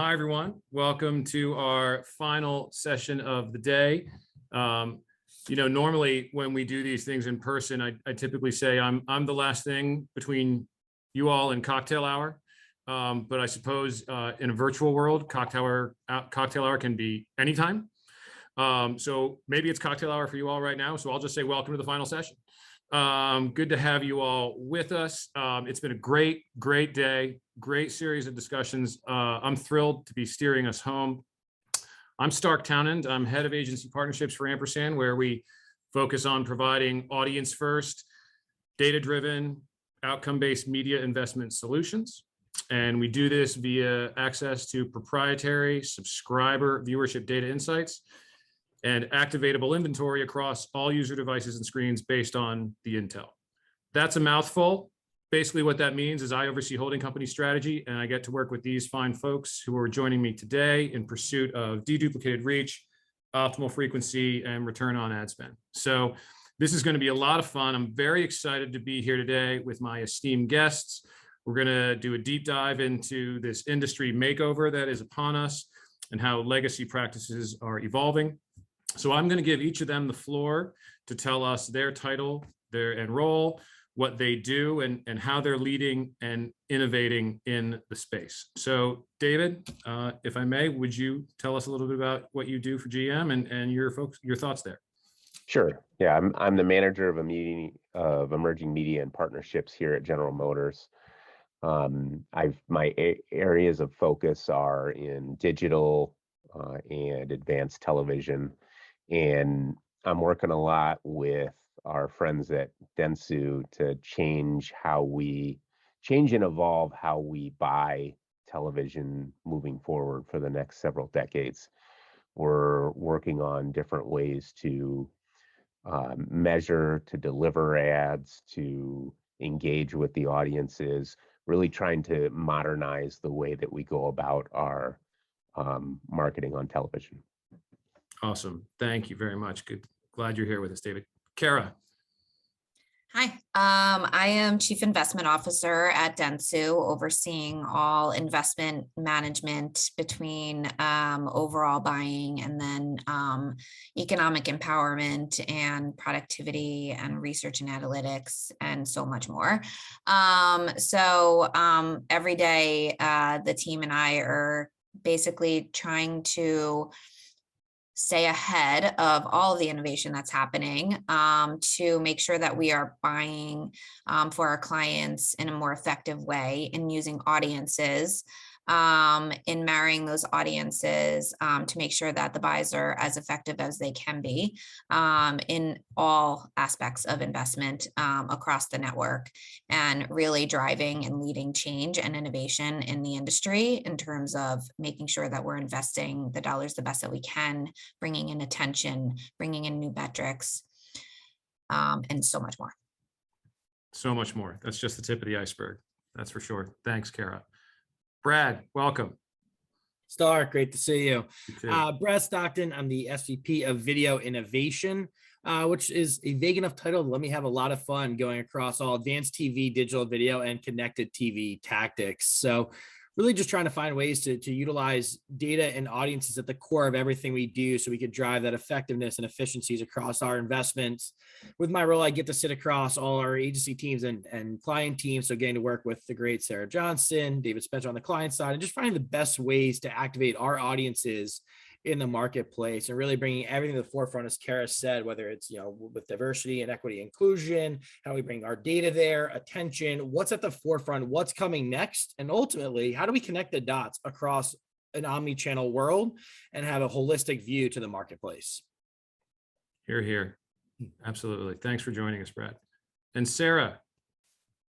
Hi, everyone. Welcome to our final session of the day. Normally when we do these things in person, I typically say I'm the last thing between you all and cocktail hour. But I suppose in a virtual world, cocktail hour can be anytime. So maybe it's cocktail hour for you all right now. So I'll just say welcome to the final session. Good to have you all with us. It's been a great day, great series of discussions. I'm thrilled to be steering us home. I'm Townend. I'm head of agency partnerships for Ampersand, where we focus on providing audience first, data-driven, outcome-based media investment solutions. And we do this via access to proprietary subscriber viewership data insights and activatable inventory across all user devices and screens based on the intel. That's a mouthful. Basically what that means is I oversee holding company strategy, and I get to work with these fine folks who are joining me today in pursuit of deduplicated reach, optimal frequency, and return on ad spend. So this is going to be a lot of fun. I'm very excited to be here today with my esteemed guests. We're going to do a deep dive into this industry makeover that is upon us and how legacy practices are evolving. So I'm going to give each of them the floor to tell us their title, and role, what they do, and how they're leading and innovating in the space. So David, if I may, would you tell us a little bit about what you do for GM and your thoughts there? Sure. Yeah, I'm the manager of emerging media and partnerships here at General Motors. My areas of focus are in digital and advanced television. And I'm working a lot with our friends at dentsu to change and evolve how we buy television moving forward for the next several decades. We're working on different ways to measure, to deliver ads, to engage with the audiences, really trying to modernize the way that we go about our marketing on television. Awesome. Thank you very much. Good. Glad you're here with us, David. Cara. Hi, I am Chief Investment Officer at dentsu, overseeing all investment management between overall buying and then economic empowerment and productivity and research and analytics and so much more. Every day, the team and I are basically trying to stay ahead of all of the innovation that's happening to make sure that we are buying for our clients in a more effective way and using audiences in marrying those audiences to make sure that the buys are as effective as they can be in all aspects of investment across the network, and really driving and leading change and innovation in the industry in terms of making sure that we're investing the dollars the best that we can, bringing in attention, bringing in new metrics, and so much more. So much more. That's just the tip of the iceberg. That's for sure. Thanks, Cara. Brad, welcome. Great to see you. Brad Stockton, I'm the SVP of Video Innovation, which is a vague enough title to let me have a lot of fun going across all advanced TV, digital video, and connected TV tactics. So really just trying to find ways to utilize data and audiences at the core of everything we do so we could drive that effectiveness and efficiencies across our investments. With my role, I get to sit across all our agency teams and client teams. So getting to work with the great Sara Johnson, David Spencer on the client side, and just finding the best ways to activate our audiences in the marketplace and really bringing everything to the forefront, as Cara said, whether it's, with diversity and equity inclusion, how we bring our data there, attention, what's at the forefront, what's coming next, and ultimately, how do we connect the dots across an omni-channel world and have a holistic view to the marketplace? Hear, hear. Absolutely. Thanks for joining us, Brad. And Sara.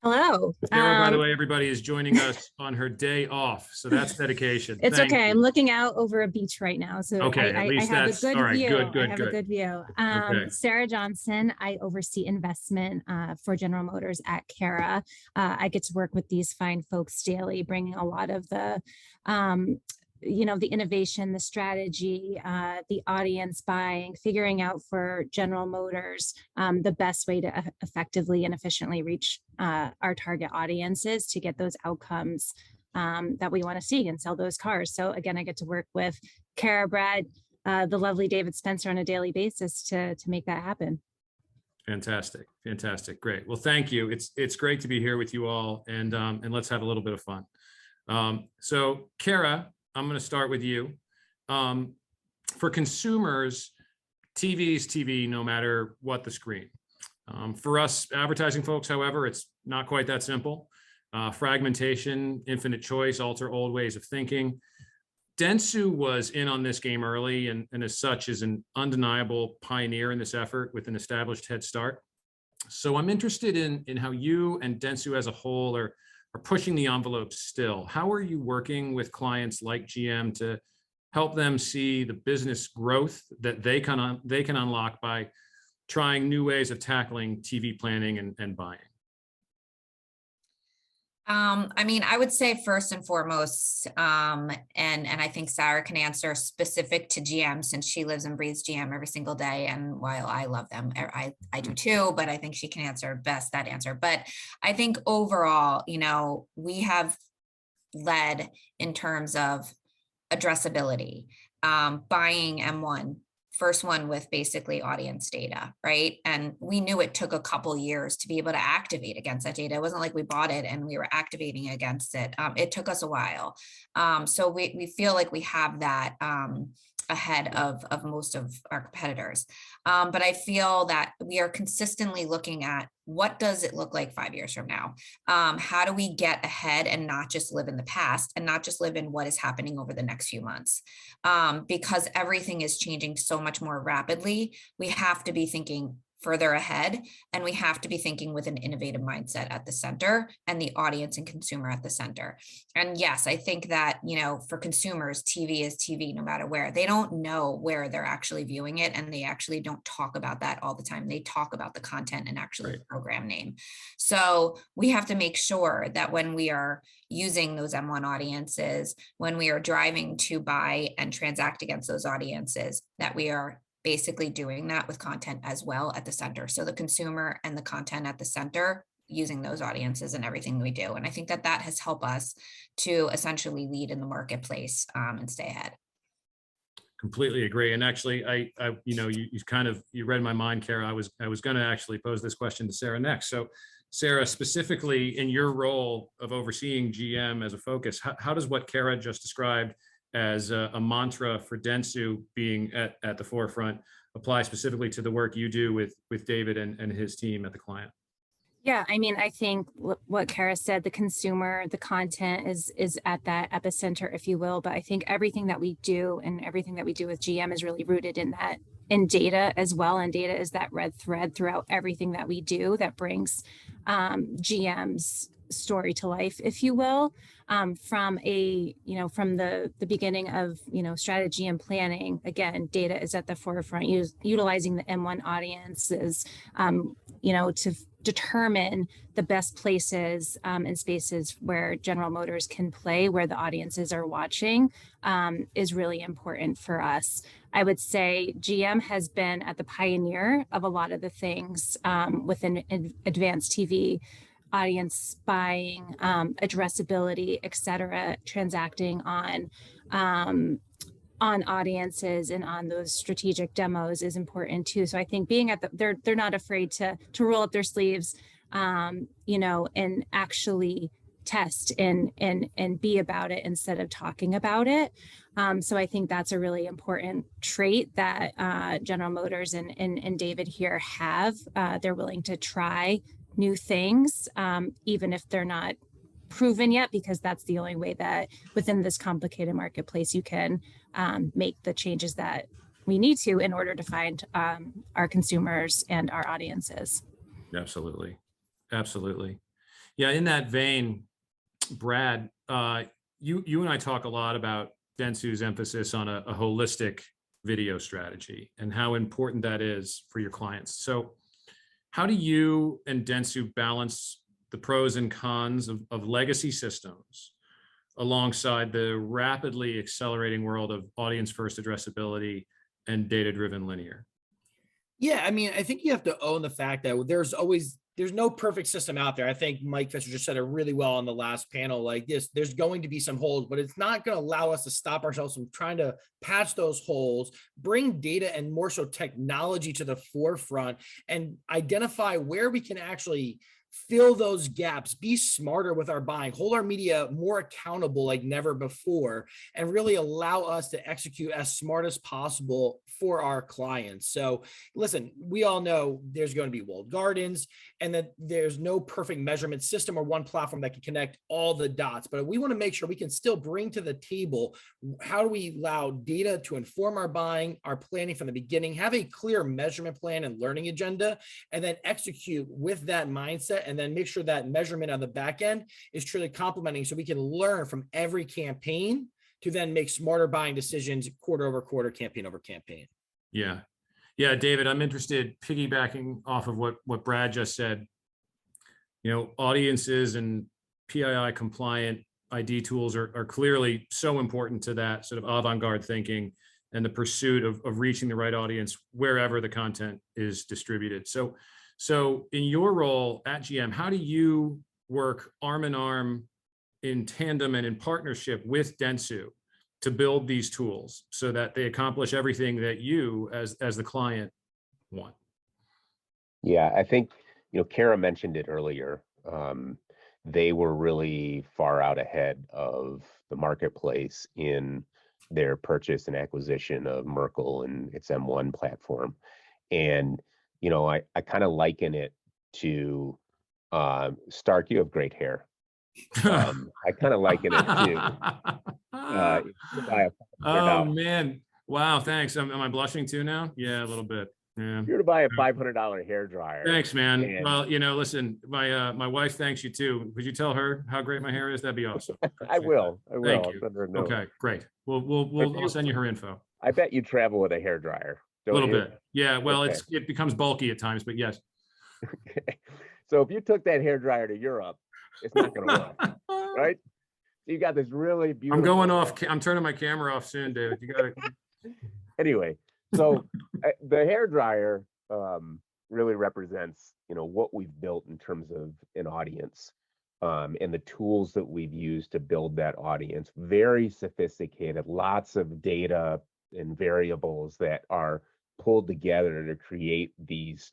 Hello. Sara, by the way, everybody is joining us on her day off, so that's dedication. It's Thank okay. you. I'm looking out over a beach right now, so okay, I have a good all right, view. Good, I have good. a good view. Okay. Sara Johnson. I oversee investment for General Motors at Cara. I get to work with these fine folks daily, bringing a lot of the the innovation, the strategy, the audience buying, figuring out for General Motors the best way to effectively and efficiently reach our target audiences to get those outcomes that we want to see and sell those cars. So again, I get to work with Cara, Brad, the lovely David Spencer on a daily basis to make that happen. Fantastic. Fantastic. Great. Well, thank you. It's great to be here with you all, and let's have a little bit of fun. So Cara, I'm going to start with you. For consumers, TV is TV no matter what the screen. For us advertising folks, however, it's not quite that simple. Fragmentation, infinite choice, alter old ways of thinking. Dentsu was in on this game early, and as such is an undeniable pioneer in this effort with an established head start. So I'm interested in how you and Dentsu as a whole are pushing the envelope still. How are you working with clients like GM to help them see the business growth that they can unlock by trying new ways of tackling TV planning and buying? I mean, I would say first and foremost, and I think Sara can answer specific to GM since she lives and breathes GM every single day. And while I love them, I do too, but I think she can answer best that answer. But I think overall, you know, we have led in terms of addressability, buying M1. First one with basically audience data, right? And we knew it took a couple years to be able to activate against that data. It wasn't like we bought it and we were activating against it. It took us a while. So we feel like we have that ahead of most of our competitors. But I feel that we are consistently looking at what does it look like 5 years from now? How do we get ahead and not just live in the past and not just live in what is happening over the next few months? Because everything is changing so much more rapidly, we have to be thinking further ahead, and we have to be thinking with an innovative mindset at the center and the audience and consumer at the center. And yes, I think that, you know, for consumers, TV is TV no matter where. They don't know where they're actually viewing it, and they actually don't talk about that all the time. They talk about the content and actually the program name. So we have to make sure that when we are using those M1 audiences, when we are driving to buy and transact against those audiences, that we are basically doing that with content as well at the center. So the consumer and the content at the center, using those audiences in everything we do. And I think that has helped us to essentially lead in the marketplace and stay ahead. Completely agree. And actually, I you know, you read my mind, Cara. I was going to actually pose this question to Sara next. So Sara, specifically in your role of overseeing GM as a focus, how does what Cara just described as a mantra for Dentsu being at the forefront apply specifically to the work you do with David and his team at the client? Yeah, I mean, I think what Cara said, the consumer, the content is at that epicenter, if you will. But I think everything that we do and everything that we do with GM is really rooted in data as well. And data is that red thread throughout everything that we do that brings GM's story to life, if you will. From the beginning of, strategy and planning, again, data is at the forefront, utilizing the M1 audiences, to determine the best places and spaces where General Motors can play, where the audiences are watching, is really important for us. I would say GM has been at the pioneer of a lot of the things within advanced TV, audience buying, addressability, et cetera, transacting on audiences and on those strategic demos is important too. So I think being at they're not afraid to roll up their sleeves, and actually test and be about it instead of talking about it. So I think that's a really important trait that General Motors and David here have. They're willing to try new things, even if they're not proven yet, because that's the only way that within this complicated marketplace you can make the changes that we need to in order to find our consumers and our audiences. Absolutely. Absolutely. Yeah, in that vein, Brad, you and I talk a lot about Dentsu's emphasis on a holistic video strategy and how important that is for your clients. So how do you and Dentsu balance the pros and cons of legacy systems alongside the rapidly accelerating world of audience-first addressability and data-driven linear? Yeah, I mean, I think you have to own the fact that there's always there's no perfect system out there. I think Mike Fisher just said it really well on the last panel. Like this, there's going to be some holes, but it's not going to allow us to stop ourselves from trying to patch those holes, bring data and more so technology to the forefront, and identify where we can actually fill those gaps, be smarter with our buying, hold our media more accountable like never before, and really allow us to execute as smart as possible for our clients. So listen, we all know there's going to be walled gardens and that there's no perfect measurement system or one platform that can connect all the dots, but we want to make sure we can still bring to the table, how do we allow data to inform our buying, our planning from the beginning, have a clear measurement plan and learning agenda, and then execute with that mindset, and then make sure that measurement on the back end is truly complementing, so we can learn from every campaign to then make smarter buying decisions quarter over quarter, campaign over campaign. Yeah. Yeah, David, I'm interested, piggybacking off of what Brad just said. You know, audiences and PII compliant ID tools are clearly so important to that sort of avant-garde thinking and the pursuit of reaching the right audience wherever the content is distributed. So in your role at GM, how do you work arm in arm, in tandem and in partnership with dentsu to build these tools so that they accomplish everything that you as the client want? Yeah, I think, Cara mentioned it earlier. They were really far out ahead of the marketplace in their purchase and acquisition of Merkle and its M1 platform. And I kind of liken it to Stark, you have great hair. I kind of liken it to oh man, wow, thanks. Am I blushing too now? Yeah, a little bit. Yeah. If you were to buy a $500 hair dryer. Thanks, man. And well, listen, my wife thanks you too. Would you tell her how great my hair is? That'd be awesome. I will. Thank you. Send her a note. Okay, great. I'll send you her info. I bet you travel with a hair dryer. A little bit. Yeah. Well, Okay. it becomes bulky at times, but yes. Okay. So if you took that hair dryer to Europe, it's not going to work, right? You got this really beautiful. I'm going off. I'm turning my camera off soon, David. You got it. Anyway, so the hair dryer really represents, what we've built in terms of an audience and the tools that we've used to build that audience. Very sophisticated, lots of data and variables that are pulled together to create these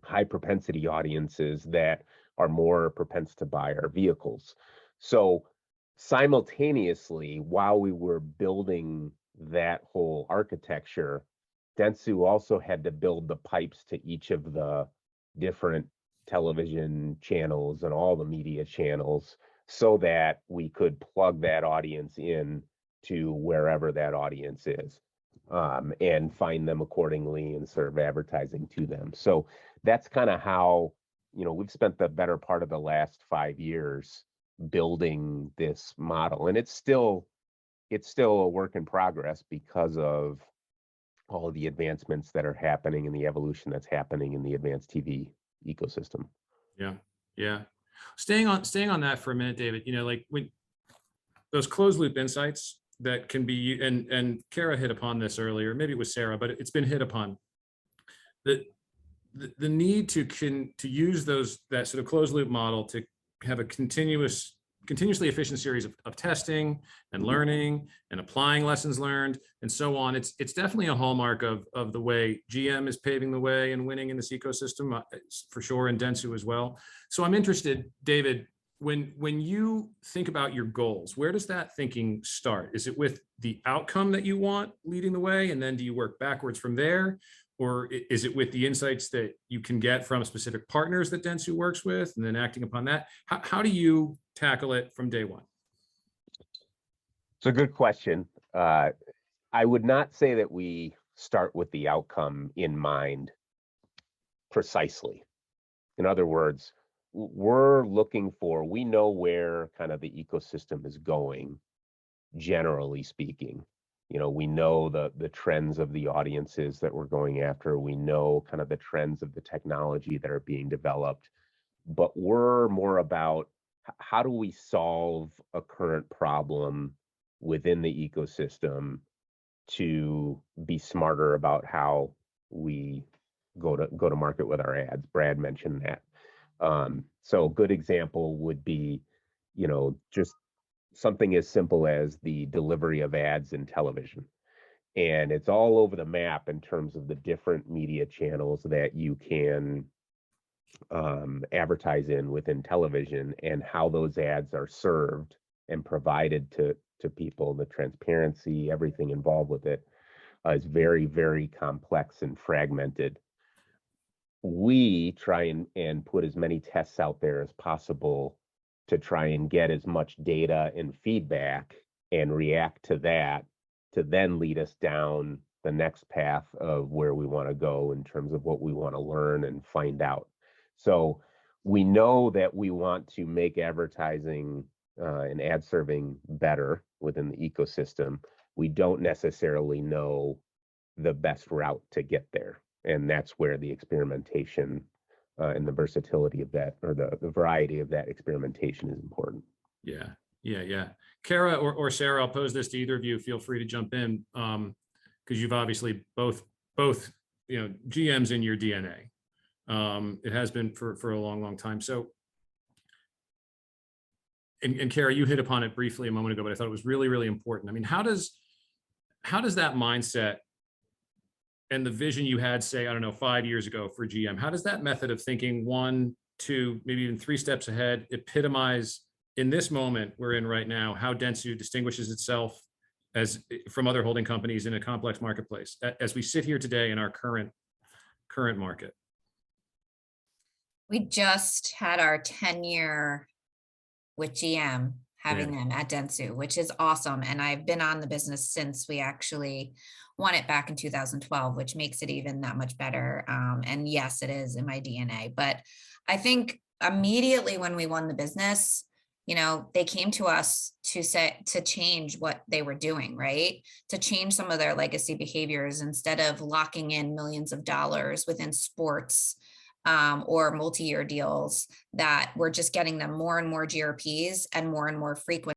high propensity audiences that are more propense to buy our vehicles. So simultaneously, while we were building that whole architecture, dentsu also had to build the pipes to each of the different television channels and all the media channels so that we could plug that audience in to wherever that audience is and find them accordingly and serve advertising to them. So that's kind of how, we've spent the better part of the last 5 years building this model. And it's still a work in progress because of all of the advancements that are happening and the evolution that's happening in the advanced TV ecosystem. Yeah. Staying on that for a minute, David, like when those closed loop insights that can be, and Cara hit upon this earlier, maybe it was Sara, but it's been hit upon, the need to use that sort of closed loop model to have a continuously efficient series of testing and learning and applying lessons learned and so on. It's definitely a hallmark of the way GM is paving the way and winning in this ecosystem for sure, and dentsu as well. So I'm interested, David, when you think about your goals, where does that thinking start? Is it with the outcome that you want leading the way, and then do you work backwards from there? Or is it with the insights that you can get from specific partners that dentsu works with and then acting upon that? How do you tackle it from day one? It's a good question. I would not say that we start with the outcome in mind precisely. In other words, we know where kind of the ecosystem is going, generally speaking. We know the trends of the audiences that we're going after. We know kind of the trends of the technology that are being developed, but we're more about how do we solve a current problem within the ecosystem to be smarter about how we go to market with our ads. Brad mentioned that. So a good example would be, just something as simple as the delivery of ads in television. And it's all over the map in terms of the different media channels that you can advertise in within television, and how those ads are served and provided to people. The transparency, everything involved with it, is very, very complex and fragmented. We try and put as many tests out there as possible to try and get as much data and feedback and react to that, to then lead us down the next path of where we want to go in terms of what we want to learn and find out. So we know that we want to make advertising and ad serving better within the ecosystem. We don't necessarily know the best route to get there. And that's where the experimentation and the versatility of that, or the variety of that experimentation, is important. Yeah. Cara or Sara, I'll pose this to either of you. Feel free to jump in, because you've obviously both GMs in your DNA. It has been for a long time. So, and Cara, you hit upon it briefly a moment ago, but I thought it was really, really important. I mean, how does that mindset and the vision you had, say, I don't know, 5 years ago for GM, how does that method of thinking 1, 2, maybe even 3 steps ahead epitomize in this moment we're in right now, how dentsu distinguishes itself from other holding companies in a complex marketplace as we sit here today in our current market? We just had our 10-year with GM, having them at dentsu, which is awesome. And I've been on the business since we actually won it back in 2012, which makes it even that much better. And yes, it is in my DNA. But I think immediately when we won the business, they came to us to change what they were doing, right? To change some of their legacy behaviors, instead of locking in millions of dollars within sports or multi-year deals, that we're just getting them more and more GRPs and more frequent